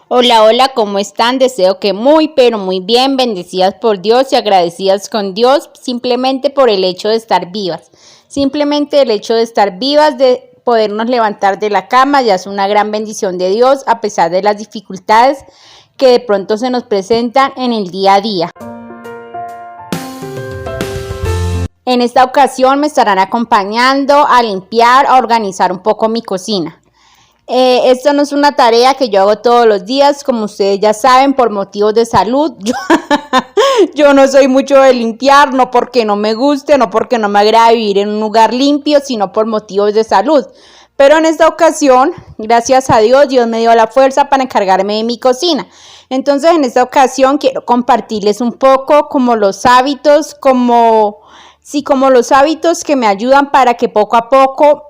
Hola, hola, ¿cómo están? Deseo que muy, pero muy bien, bendecidas por Dios y agradecidas con Dios simplemente por el hecho de estar vivas. Simplemente el hecho de estar vivas, de podernos levantar de la cama, ya es una gran bendición de Dios a pesar de las dificultades que de pronto se nos presentan en el día a día. En esta ocasión me estarán acompañando a limpiar, a organizar un poco mi cocina. Esto no es una tarea que yo hago todos los días, como ustedes ya saben, por motivos de salud. Yo no soy mucho de limpiar, no porque no me guste, no porque no me agrade vivir en un lugar limpio, sino por motivos de salud. Pero en esta ocasión, gracias a Dios, Dios me dio la fuerza para encargarme de mi cocina. Entonces, en esta ocasión quiero compartirles un poco como los hábitos, como los hábitos que me ayudan para que poco a poco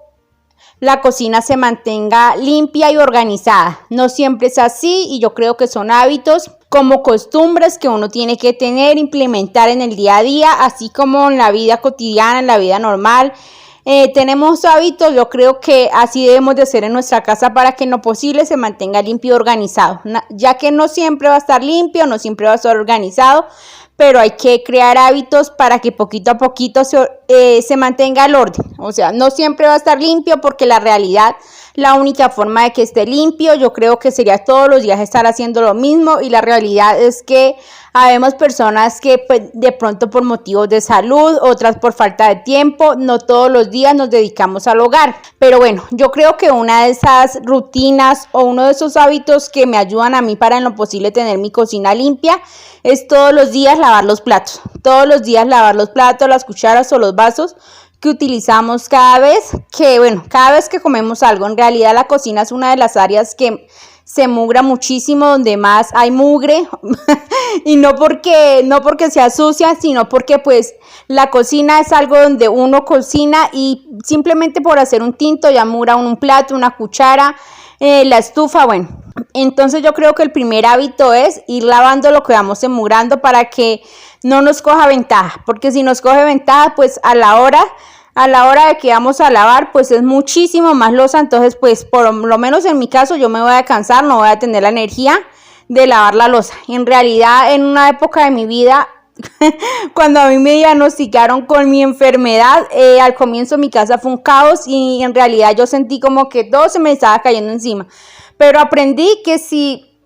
la cocina se mantenga limpia y organizada. No siempre es así y yo creo que son hábitos como costumbres que uno tiene que tener, implementar en el día a día, así como en la vida cotidiana, en la vida normal. Tenemos hábitos, yo creo que así debemos de hacer en nuestra casa para que en lo posible se mantenga limpio y organizado, ya que no siempre va a estar limpio, no siempre va a estar organizado, pero hay que crear hábitos para que poquito a poquito se mantenga el orden. O sea, no siempre va a estar limpio porque la única forma de que esté limpio, yo creo que sería todos los días estar haciendo lo mismo, y la realidad es que habemos personas que pues, de pronto por motivos de salud, otras por falta de tiempo, no todos los días nos dedicamos al hogar. Pero bueno, yo creo que una de esas rutinas o uno de esos hábitos que me ayudan a mí para en lo posible tener mi cocina limpia es todos los días lavar los platos. Todos los días lavar los platos, las cucharas o los vasos que utilizamos cada vez que comemos algo. En realidad la cocina es una de las áreas que se mugra muchísimo, donde más hay mugre y no porque sea sucia, sino porque pues la cocina es algo donde uno cocina y simplemente por hacer un tinto ya mugra un plato, una cuchara, la estufa, bueno. Entonces yo creo que el primer hábito es ir lavando lo que vamos enmugrando para que no nos coja ventaja, porque si nos coge ventaja, pues a la hora de que vamos a lavar, pues es muchísimo más losa. Entonces pues por lo menos en mi caso yo me voy a cansar, no voy a tener la energía de lavar la losa. En realidad en una época de mi vida cuando a mí me diagnosticaron con mi enfermedad, al comienzo mi casa fue un caos y en realidad yo sentí como que todo se me estaba cayendo encima, pero aprendí que si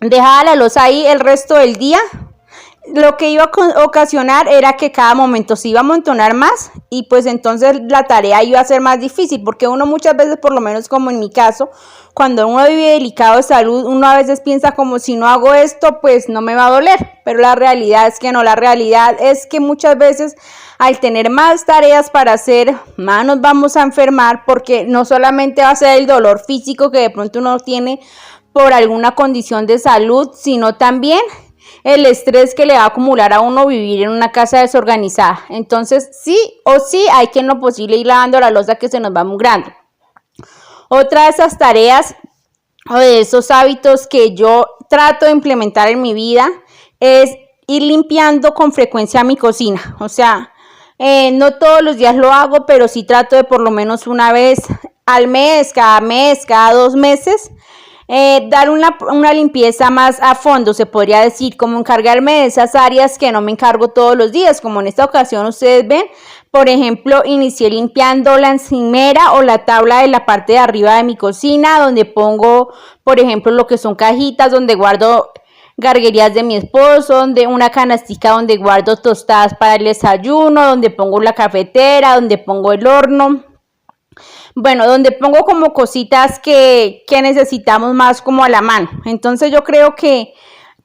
dejaba la losa ahí el resto del día, lo que iba a ocasionar era que cada momento se iba a amontonar más y pues entonces la tarea iba a ser más difícil, porque uno muchas veces, por lo menos como en mi caso, cuando uno vive delicado de salud, uno a veces piensa como si no hago esto pues no me va a doler, pero la realidad es que no. La realidad es que muchas veces al tener más tareas para hacer, más nos vamos a enfermar, porque no solamente va a ser el dolor físico que de pronto uno tiene por alguna condición de salud, sino también el estrés que le va a acumular a uno vivir en una casa desorganizada. Entonces sí o sí hay que en lo posible ir lavando la losa que se nos va mugrando. Otra de esas tareas o de esos hábitos que yo trato de implementar en mi vida es ir limpiando con frecuencia mi cocina. O sea, no todos los días lo hago, pero sí trato de por lo menos una vez al mes, cada 2 meses, dar una limpieza más a fondo, se podría decir, como encargarme de esas áreas que no me encargo todos los días. Como en esta ocasión ustedes ven, por ejemplo, inicié limpiando la encimera o la tabla de la parte de arriba de mi cocina, donde pongo, por ejemplo, lo que son cajitas donde guardo garguerías de mi esposo, donde una canastica donde guardo tostadas para el desayuno, donde pongo la cafetera, donde pongo el horno. Bueno, donde pongo como cositas que necesitamos más como a la mano. Entonces yo creo que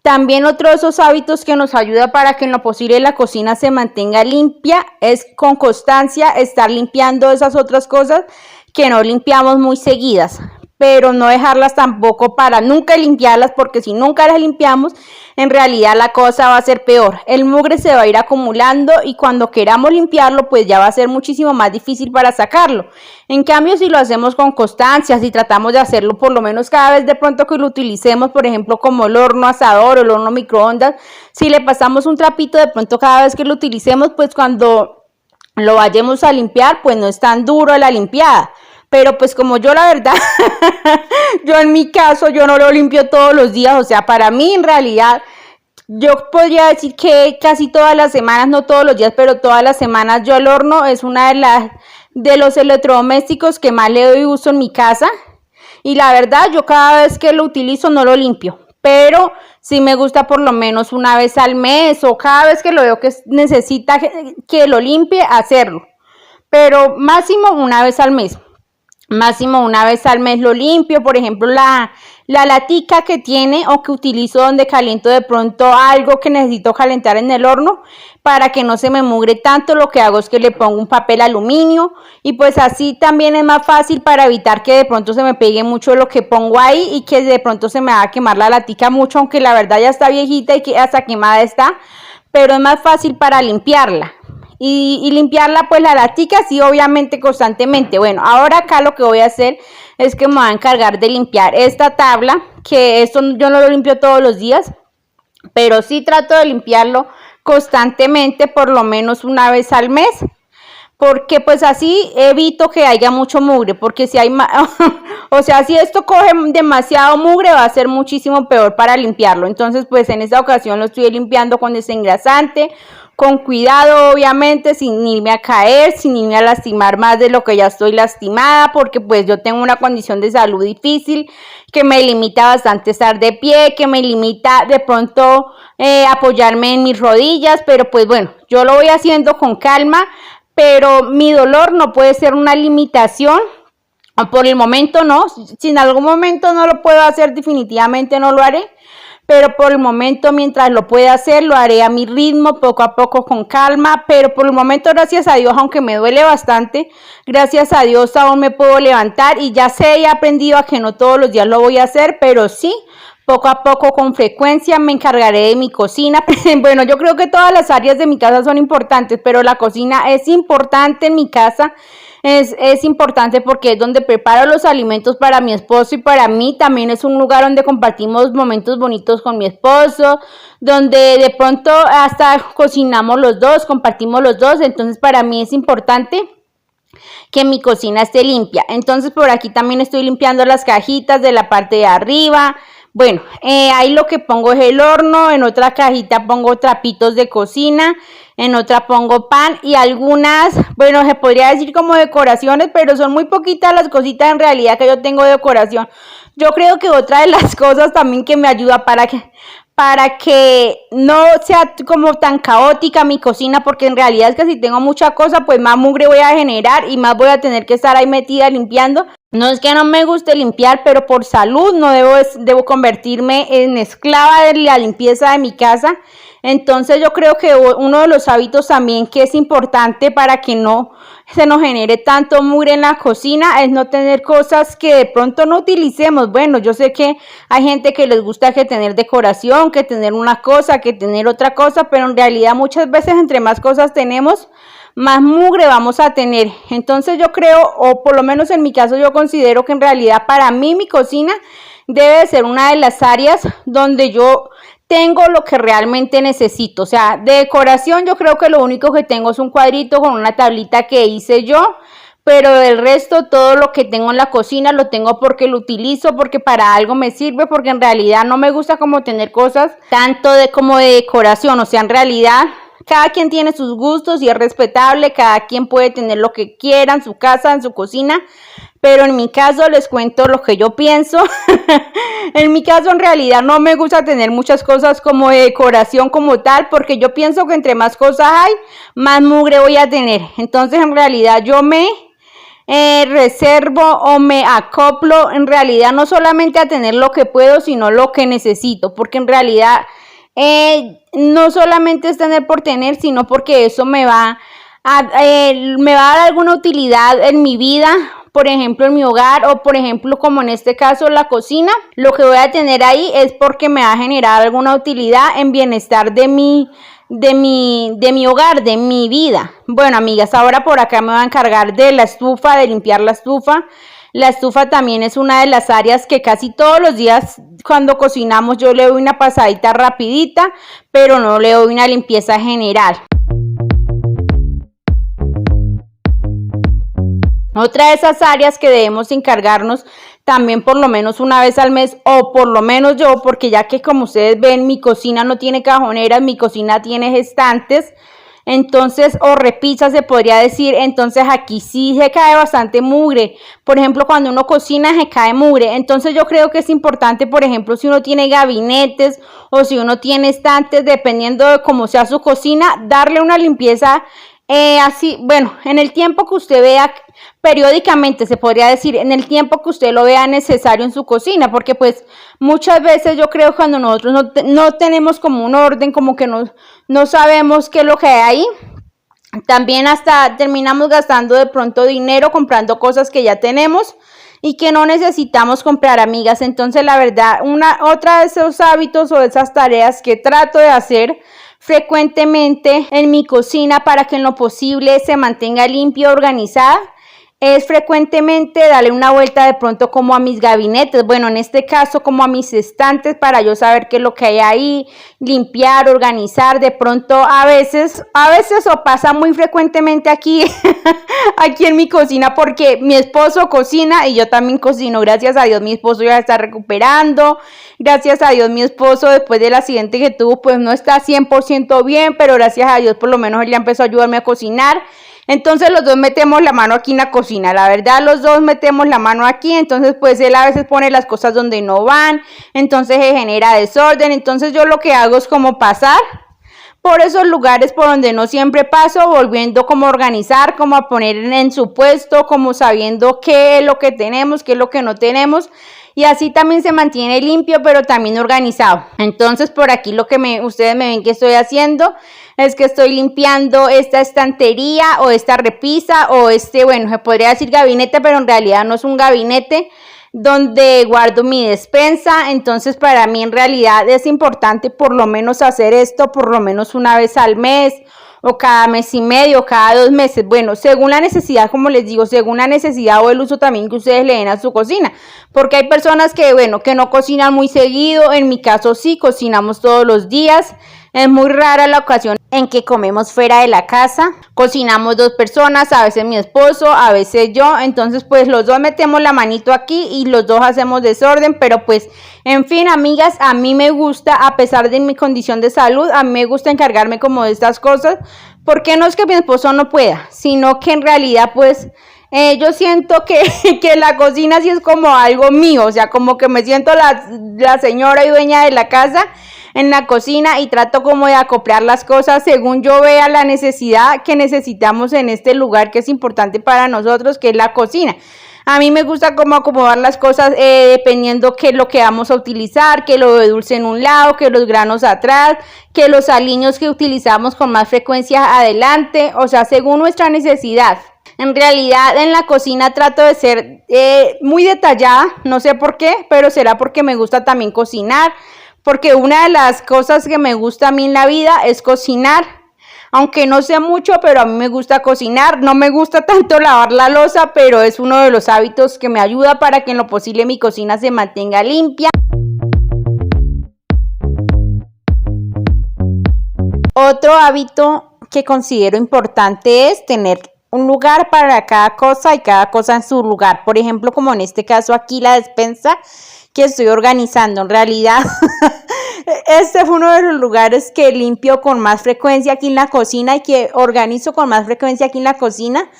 también otro de esos hábitos que nos ayuda para que en lo posible la cocina se mantenga limpia es con constancia estar limpiando esas otras cosas que no limpiamos muy seguidas, pero no dejarlas tampoco para nunca limpiarlas, porque si nunca las limpiamos, en realidad la cosa va a ser peor. El mugre se va a ir acumulando y cuando queramos limpiarlo, pues ya va a ser muchísimo más difícil para sacarlo. En cambio, si lo hacemos con constancia, si tratamos de hacerlo por lo menos cada vez de pronto que lo utilicemos, por ejemplo, como el horno asador o el horno microondas, si le pasamos un trapito de pronto cada vez que lo utilicemos, pues cuando lo vayamos a limpiar, pues no es tan duro la limpiada. Pero pues como yo la verdad, yo en mi caso, yo no lo limpio todos los días, o sea, para mí en realidad, yo podría decir que casi todas las semanas, no todos los días, pero todas las semanas yo el horno es una de los electrodomésticos que más le doy uso en mi casa. Y la verdad, yo cada vez que lo utilizo no lo limpio, pero sí me gusta por lo menos una vez al mes o cada vez que lo veo que necesita que lo limpie, hacerlo. Pero máximo una vez al mes. Máximo una vez al mes lo limpio, por ejemplo la latica que tiene o que utilizo donde caliento de pronto algo que necesito calentar en el horno para que no se me mugre tanto, lo que hago es que le pongo un papel aluminio y pues así también es más fácil para evitar que de pronto se me pegue mucho lo que pongo ahí y que de pronto se me va a quemar la latica mucho, aunque la verdad ya está viejita y que hasta quemada está, pero es más fácil para limpiarla. Y limpiarla pues la latica sí obviamente constantemente. Bueno, ahora acá lo que voy a hacer es que me voy a encargar de limpiar esta tabla, que esto yo no lo limpio todos los días, pero sí trato de limpiarlo constantemente por lo menos una vez al mes, porque pues así evito que haya mucho mugre, porque si hay o sea, si esto coge demasiado mugre va a ser muchísimo peor para limpiarlo. Entonces pues en esta ocasión lo estoy limpiando con desengrasante, con cuidado obviamente, sin irme a caer, sin irme a lastimar más de lo que ya estoy lastimada, porque pues yo tengo una condición de salud difícil que me limita bastante estar de pie, que me limita de pronto apoyarme en mis rodillas, pero pues bueno, yo lo voy haciendo con calma, pero mi dolor no puede ser una limitación. Por el momento no, si en algún momento no lo puedo hacer, definitivamente no lo haré, pero por el momento mientras lo pueda hacer, lo haré a mi ritmo, poco a poco, con calma, pero por el momento, gracias a Dios, aunque me duele bastante, gracias a Dios aún me puedo levantar y ya sé y he aprendido a que no todos los días lo voy a hacer, pero sí, poco a poco, con frecuencia, me encargaré de mi cocina. Bueno, yo creo que todas las áreas de mi casa son importantes, pero la cocina es importante en mi casa. Es importante porque es donde preparo los alimentos para mi esposo y para mí. También es un lugar donde compartimos momentos bonitos con mi esposo, donde de pronto hasta cocinamos los dos, compartimos los dos. Entonces para mí es importante que mi cocina esté limpia. Entonces por aquí también estoy limpiando las cajitas de la parte de arriba. Bueno, ahí lo que pongo es el horno, en otra cajita pongo trapitos de cocina, en otra pongo pan y algunas, bueno, se podría decir como decoraciones, pero son muy poquitas las cositas en realidad que yo tengo de decoración. Yo creo que otra de las cosas también que me ayuda para que no sea como tan caótica mi cocina, porque en realidad es que si tengo mucha cosa, pues más mugre voy a generar y más voy a tener que estar ahí metida limpiando. No es que no me guste limpiar, pero por salud no debo convertirme en esclava de la limpieza de mi casa. Entonces yo creo que uno de los hábitos también que es importante para que no se nos genere tanto mugre en la cocina es no tener cosas que de pronto no utilicemos. Bueno, yo sé que hay gente que les gusta que tener decoración, que tener una cosa, que tener otra cosa, pero en realidad muchas veces entre más cosas tenemos, más mugre vamos a tener. Entonces yo creo, o por lo menos en mi caso yo considero que en realidad para mí mi cocina debe ser una de las áreas donde yo tengo lo que realmente necesito. O sea, de decoración yo creo que lo único que tengo es un cuadrito con una tablita que hice yo, pero del resto todo lo que tengo en la cocina lo tengo porque lo utilizo, porque para algo me sirve, porque en realidad no me gusta como tener cosas tanto como de decoración. O sea, en realidad cada quien tiene sus gustos y es respetable, cada quien puede tener lo que quiera en su casa, en su cocina, pero en mi caso les cuento lo que yo pienso. En mi caso en realidad no me gusta tener muchas cosas como de decoración como tal, porque yo pienso que entre más cosas hay, más mugre voy a tener. Entonces en realidad yo me reservo o me acoplo en realidad no solamente a tener lo que puedo, sino lo que necesito, porque en realidad no solamente es tener por tener, sino porque eso me va a dar alguna utilidad en mi vida, por ejemplo en mi hogar, o por ejemplo como en este caso la cocina. Lo que voy a tener ahí es porque me va a generar alguna utilidad en bienestar de mi hogar, de mi vida. Bueno, amigas, ahora por acá me voy a encargar de la estufa, de limpiar la estufa. La estufa también es una de las áreas que casi todos los días cuando cocinamos yo le doy una pasadita rapidita, pero no le doy una limpieza general. Otra de esas áreas que debemos encargarnos también por lo menos una vez al mes, o por lo menos yo, porque ya que como ustedes ven, mi cocina no tiene cajoneras, mi cocina tiene estantes, entonces, o repisas se podría decir, entonces aquí sí se cae bastante mugre. Por ejemplo, cuando uno cocina se cae mugre. Entonces yo creo que es importante, por ejemplo, si uno tiene gabinetes o si uno tiene estantes, dependiendo de cómo sea su cocina, darle una limpieza así, bueno, en el tiempo que usted vea, periódicamente se podría decir, en el tiempo que usted lo vea necesario en su cocina, porque pues muchas veces yo creo que cuando nosotros no tenemos como un orden, como que no sabemos qué es lo que hay ahí, también hasta terminamos gastando de pronto dinero comprando cosas que ya tenemos y que no necesitamos comprar, amigas. Entonces la verdad, otra de esos hábitos o de esas tareas que trato de hacer frecuentemente en mi cocina para que en lo posible se mantenga limpia y organizada es frecuentemente darle una vuelta de pronto como a mis gabinetes, bueno, en este caso como a mis estantes para yo saber qué es lo que hay ahí, limpiar, organizar, de pronto a veces o pasa muy frecuentemente aquí, aquí en mi cocina porque mi esposo cocina y yo también cocino, gracias a Dios mi esposo ya está recuperando, gracias a Dios mi esposo después del accidente que tuvo pues no está 100% bien, pero gracias a Dios por lo menos él ya empezó a ayudarme a cocinar. Entonces los dos metemos la mano aquí en la cocina, la verdad los dos metemos la mano aquí, entonces pues él a veces pone las cosas donde no van, entonces se genera desorden, entonces yo lo que hago es como pasar por esos lugares por donde no siempre paso, volviendo como a organizar, como a poner en su puesto, como sabiendo qué es lo que tenemos, qué es lo que no tenemos, y así también se mantiene limpio, pero también organizado. Entonces por aquí lo que ustedes me ven que estoy haciendo es que estoy limpiando esta estantería o esta repisa o bueno, se podría decir gabinete, pero en realidad no es un gabinete, donde guardo mi despensa. Entonces para mí en realidad es importante por lo menos hacer esto por lo menos una vez al mes o cada mes y medio, cada 2 meses, bueno, según la necesidad, como les digo, según la necesidad o el uso también que ustedes le den a su cocina, porque hay personas que, bueno, que no cocinan muy seguido, en mi caso sí, cocinamos todos los días. Es muy rara la ocasión en que comemos fuera de la casa, cocinamos 2 personas, a veces mi esposo, a veces yo, entonces pues los dos metemos la manito aquí y los dos hacemos desorden, pero pues en fin, amigas, a mí me gusta, a pesar de mi condición de salud, a mí me gusta encargarme como de estas cosas, porque no es que mi esposo no pueda, sino que en realidad pues yo siento que la cocina sí es como algo mío, o sea, como que me siento la señora y dueña de la casa en la cocina y trato como de acoplar las cosas según yo vea la necesidad que necesitamos en este lugar que es importante para nosotros, que es la cocina. A mí me gusta como acomodar las cosas dependiendo qué es lo que vamos a utilizar, que lo de dulce en un lado, que los granos atrás, que los aliños que utilizamos con más frecuencia adelante, o sea, según nuestra necesidad. En realidad en la cocina trato de ser muy detallada, no sé por qué, pero será porque me gusta también cocinar, porque una de las cosas que me gusta a mí en la vida es cocinar, aunque no sé mucho, pero a mí me gusta cocinar, no me gusta tanto lavar la loza, pero es uno de los hábitos que me ayuda para que en lo posible mi cocina se mantenga limpia. Otro hábito que considero importante es tener un lugar para cada cosa y cada cosa en su lugar. Por ejemplo, como en este caso aquí la despensa que estoy organizando. En realidad, este fue uno de los lugares que limpio con más frecuencia aquí en la cocina y que organizo con más frecuencia aquí en la cocina,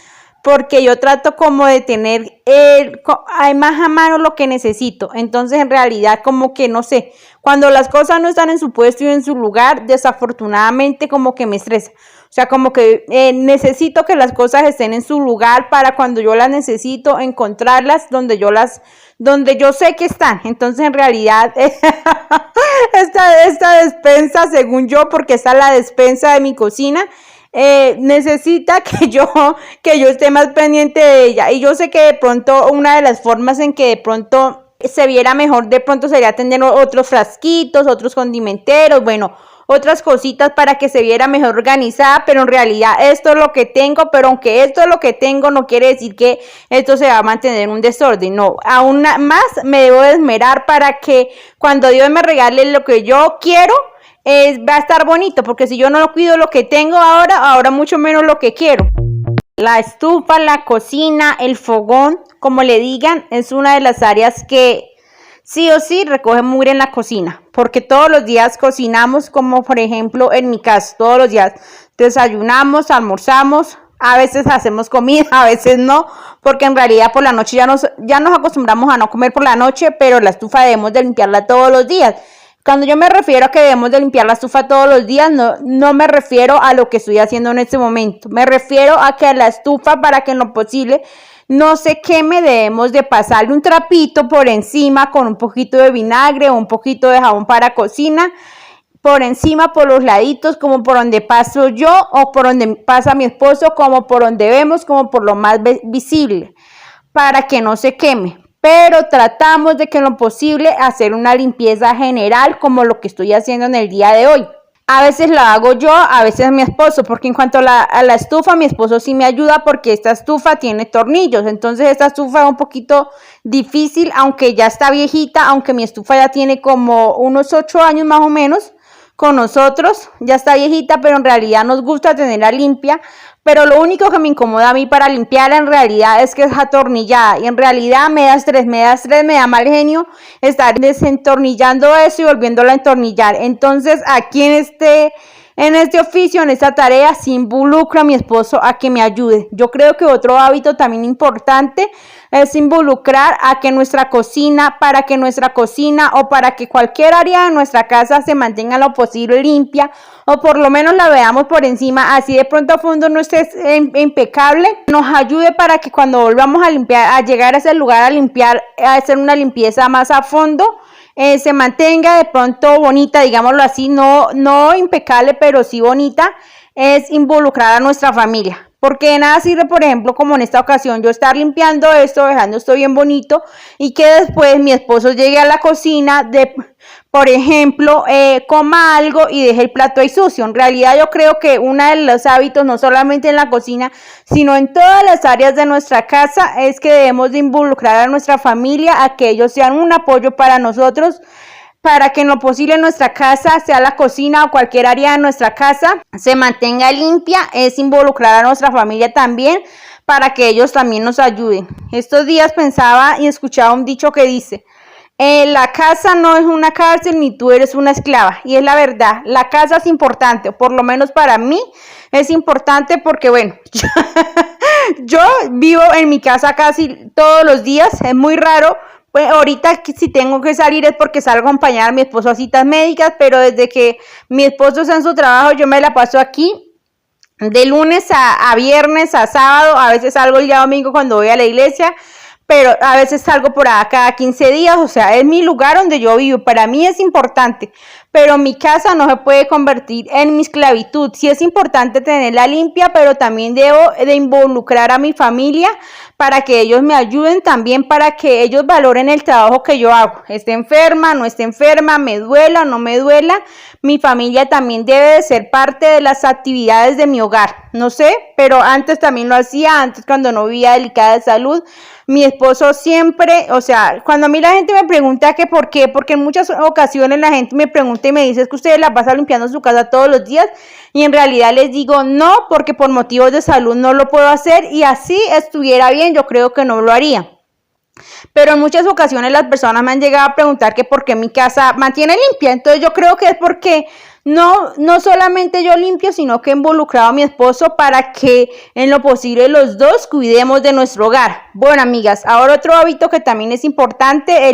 porque yo trato como de tener más a mano lo que necesito. Entonces, en realidad, como que no sé, cuando las cosas no están en su puesto y en su lugar, desafortunadamente como que me estresa. O sea, como que necesito que las cosas estén en su lugar para cuando yo las necesito, encontrarlas donde yo sé que están. Entonces, en realidad, esta despensa, según yo, porque esta es la despensa de mi cocina, necesita que yo esté más pendiente de ella. Y yo sé que de pronto una de las formas en que de pronto se viera mejor, de pronto sería tener otros frasquitos, otros condimenteros, bueno, otras cositas para que se viera mejor organizada, pero en realidad esto es lo que tengo, pero aunque esto es lo que tengo, no quiere decir que esto se va a mantener en un desorden, no, aún más me debo de esmerar para que cuando Dios me regale lo que yo quiero, va a estar bonito, porque si yo no cuido lo que tengo ahora mucho menos lo que quiero. La estufa, la cocina, el fogón, como le digan, es una de las áreas que sí o sí recoge mugre en la cocina, porque todos los días cocinamos, como por ejemplo en mi caso, todos los días desayunamos, almorzamos, a veces hacemos comida, a veces no, porque en realidad por la noche ya nos acostumbramos a no comer por la noche, pero la estufa debemos de limpiarla todos los días. Cuando yo me refiero a que debemos de limpiar la estufa todos los días, no me refiero a lo que estoy haciendo en este momento. Me refiero a que la estufa, para que en lo posible no se queme, debemos de pasarle un trapito por encima con un poquito de vinagre o un poquito de jabón para cocina, por encima, por los laditos, como por donde paso yo o por donde pasa mi esposo, como por donde vemos, como por lo más visible, para que no se queme. Pero tratamos de que en lo posible hacer una limpieza general como lo que estoy haciendo en el día de hoy. A veces la hago yo, a veces mi esposo, porque en cuanto a la estufa, mi esposo sí me ayuda porque esta estufa tiene tornillos. Entonces esta estufa es un poquito difícil, aunque ya está viejita, aunque mi estufa ya tiene como unos 8 años más o menos con nosotros, ya está viejita, pero en realidad nos gusta tenerla limpia. Pero lo único que me incomoda a mí para limpiarla en realidad es que es atornillada, y en realidad me da estrés, me da mal genio estar desentornillando eso y volviéndolo a entornillar. Entonces aquí en este oficio, en esta tarea, sí involucro a mi esposo a que me ayude. Yo creo que otro hábito también importante es involucrar a que nuestra cocina, para que nuestra cocina o para que cualquier área de nuestra casa se mantenga lo posible limpia, o por lo menos la veamos por encima, así de pronto a fondo no esté impecable, nos ayude para que cuando volvamos a limpiar, a llegar a ese lugar a limpiar, a hacer una limpieza más a fondo, se mantenga de pronto bonita, digámoslo así, no impecable, pero sí bonita. Es involucrar a nuestra familia, porque de nada sirve, por ejemplo, como en esta ocasión, yo estar limpiando esto, dejando esto bien bonito, y que después mi esposo llegue a la cocina, por ejemplo, coma algo y deje el plato ahí sucio. En realidad yo creo que uno de los hábitos, no solamente en la cocina, sino en todas las áreas de nuestra casa, es que debemos de involucrar a nuestra familia, a que ellos sean un apoyo para nosotros, para que en lo posible nuestra casa, sea la cocina o cualquier área de nuestra casa, se mantenga limpia. Es involucrar a nuestra familia también, para que ellos también nos ayuden. Estos días pensaba y escuchaba un dicho que dice: la casa no es una cárcel ni tú eres una esclava. Y es la verdad, la casa es importante, por lo menos para mí es importante, porque bueno, yo vivo en mi casa casi todos los días, es muy raro. Pues ahorita si tengo que salir es porque salgo a acompañar a mi esposo a citas médicas, pero desde que mi esposo está en su trabajo yo me la paso aquí de lunes a viernes, a sábado, a veces salgo el día domingo cuando voy a la iglesia, pero a veces salgo por acá cada 15 días, o sea, es mi lugar donde yo vivo, para mí es importante, pero mi casa no se puede convertir en mi esclavitud. Sí es importante tenerla limpia, pero también debo de involucrar a mi familia para que ellos me ayuden también, para que ellos valoren el trabajo que yo hago. Esté enferma, no esté enferma, me duela o no me duela, mi familia también debe de ser parte de las actividades de mi hogar. No sé, pero antes también lo hacía, antes cuando no vivía delicada de salud. Mi esposo siempre, o sea, cuando a mí la gente me pregunta que por qué, porque en muchas ocasiones la gente me pregunta y me dice: es que usted la pasa limpiando su casa todos los días, y en realidad les digo no, porque por motivos de salud no lo puedo hacer, y así estuviera bien, yo creo que no lo haría. Pero en muchas ocasiones las personas me han llegado a preguntar que por qué mi casa mantiene limpia. Entonces yo creo que es porque no solamente yo limpio, sino que he involucrado a mi esposo para que en lo posible los dos cuidemos de nuestro hogar. Bueno, amigas, ahora otro hábito que también es importante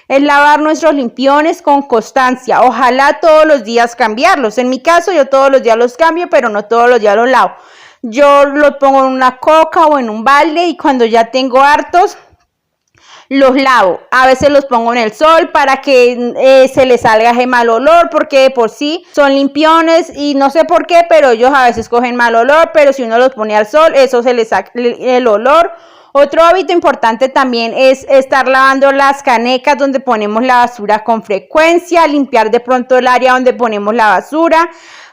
es lavar nuestros limpiones con constancia. Ojalá todos los días cambiarlos. En mi caso yo todos los días los cambio, pero no todos los días los lavo. Yo los pongo en una coca o en un balde, y cuando ya tengo hartos los lavo. A veces los pongo en el sol para que se les salga ese mal olor, porque de por sí son limpiones y no sé por qué, pero ellos a veces cogen mal olor, pero si uno los pone al sol, eso se les saca el olor. Otro hábito importante también es estar lavando las canecas donde ponemos la basura con frecuencia, limpiar de pronto el área donde ponemos la basura,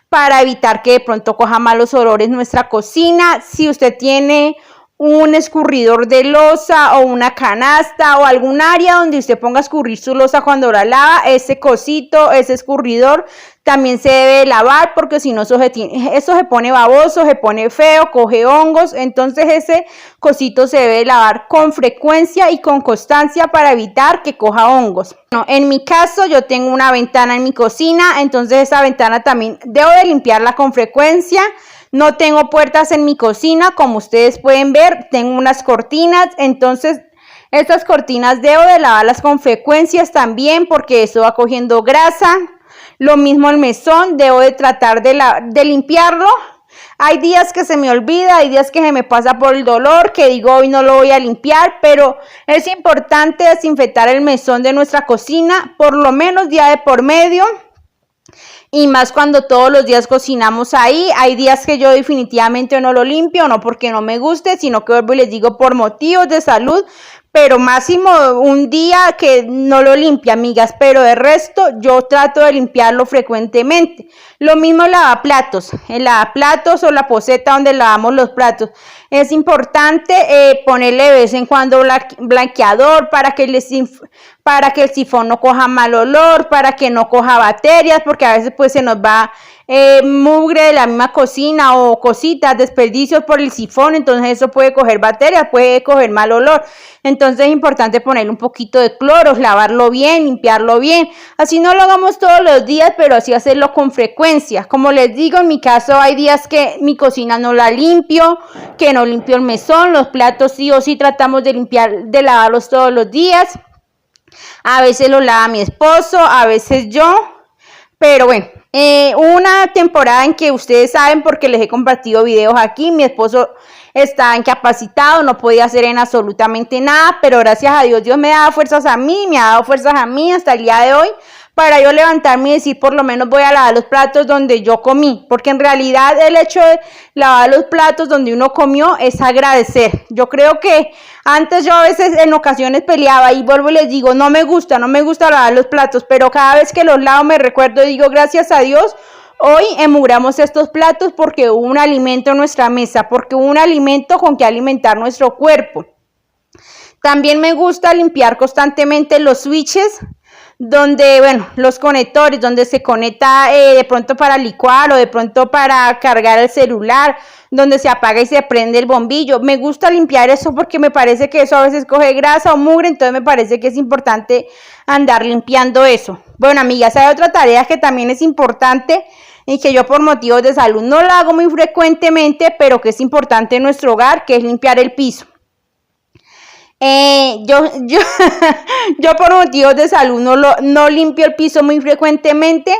para evitar que de pronto coja malos olores nuestra cocina. Si usted tiene un escurridor de loza o una canasta o algún área donde usted ponga a escurrir su loza cuando la lava, ese cosito, ese escurridor también se debe lavar, porque si no eso se pone baboso, se pone feo, coge hongos. Entonces ese cosito se debe lavar con frecuencia y con constancia para evitar que coja hongos. Bueno, en mi caso yo tengo una ventana en mi cocina, entonces esa ventana también debo de limpiarla con frecuencia. No tengo puertas en mi cocina, como ustedes pueden ver, tengo unas cortinas, entonces estas cortinas debo de lavarlas con frecuencias también, porque eso va cogiendo grasa. Lo mismo el mesón, debo de tratar de limpiarlo. Hay días que se me olvida, hay días que se me pasa por el dolor, que digo hoy no lo voy a limpiar, pero es importante desinfectar el mesón de nuestra cocina, por lo menos día de por medio. Y más cuando todos los días cocinamos ahí. Hay días que yo definitivamente no lo limpio, no porque no me guste, sino que vuelvo y les digo por motivos de salud, pero máximo un día que no lo limpia, amigas, pero de resto yo trato de limpiarlo frecuentemente. Lo mismo el lavaplatos o la poceta donde lavamos los platos. Es importante ponerle de vez en cuando blanqueador para que el sifón no coja mal olor, para que no coja bacterias, porque a veces pues se nos va mugre de la misma cocina o cositas, desperdicios por el sifón, entonces eso puede coger bacterias, puede coger mal olor. Entonces es importante ponerle un poquito de cloro, lavarlo bien, limpiarlo bien. Así no lo hagamos todos los días, pero así hacerlo con frecuencia. Como les digo, en mi caso hay días que mi cocina no la limpio, que no limpio el mesón, los platos sí o sí tratamos de lavarlos todos los días. A veces lo lava mi esposo, a veces yo, pero bueno. Una temporada en que ustedes saben, porque les he compartido videos aquí, mi esposo estaba incapacitado, no podía hacer en absolutamente nada, pero gracias a Dios, Dios me ha dado fuerzas a mí, me ha dado fuerzas a mí hasta el día de hoy, para yo levantarme y decir, por lo menos voy a lavar los platos donde yo comí, porque en realidad el hecho de lavar los platos donde uno comió es agradecer. Yo creo que antes yo a veces en ocasiones peleaba y vuelvo y les digo, no me gusta lavar los platos, pero cada vez que los lavo me recuerdo y digo, gracias a Dios, hoy emulamos estos platos porque hubo un alimento en nuestra mesa, porque hubo un alimento con que alimentar nuestro cuerpo. También me gusta limpiar constantemente los switches, donde, bueno, los conectores, donde se conecta de pronto para licuar o de pronto para cargar el celular, donde se apaga y se prende el bombillo. Me gusta limpiar eso porque me parece que eso a veces coge grasa o mugre, entonces me parece que es importante andar limpiando eso. Bueno, amigas, hay otra tarea que también es importante y que yo por motivos de salud no la hago muy frecuentemente, pero que es importante en nuestro hogar, que es limpiar el piso. Yo por motivos de salud no limpio el piso muy frecuentemente,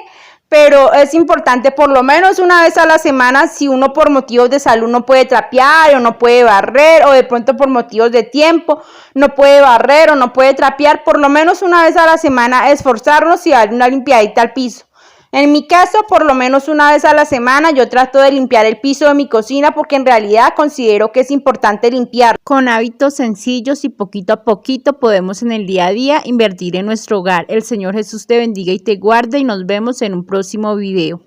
pero es importante por lo menos una vez a la semana, si uno por motivos de salud no puede trapear o no puede barrer, o de pronto por motivos de tiempo no puede barrer o no puede trapear, por lo menos una vez a la semana esforzarnos y dar una limpiadita al piso. En mi caso, por lo menos una vez a la semana, yo trato de limpiar el piso de mi cocina porque en realidad considero que es importante limpiar. Con hábitos sencillos y poquito a poquito podemos en el día a día invertir en nuestro hogar. El Señor Jesús te bendiga y te guarde y nos vemos en un próximo video.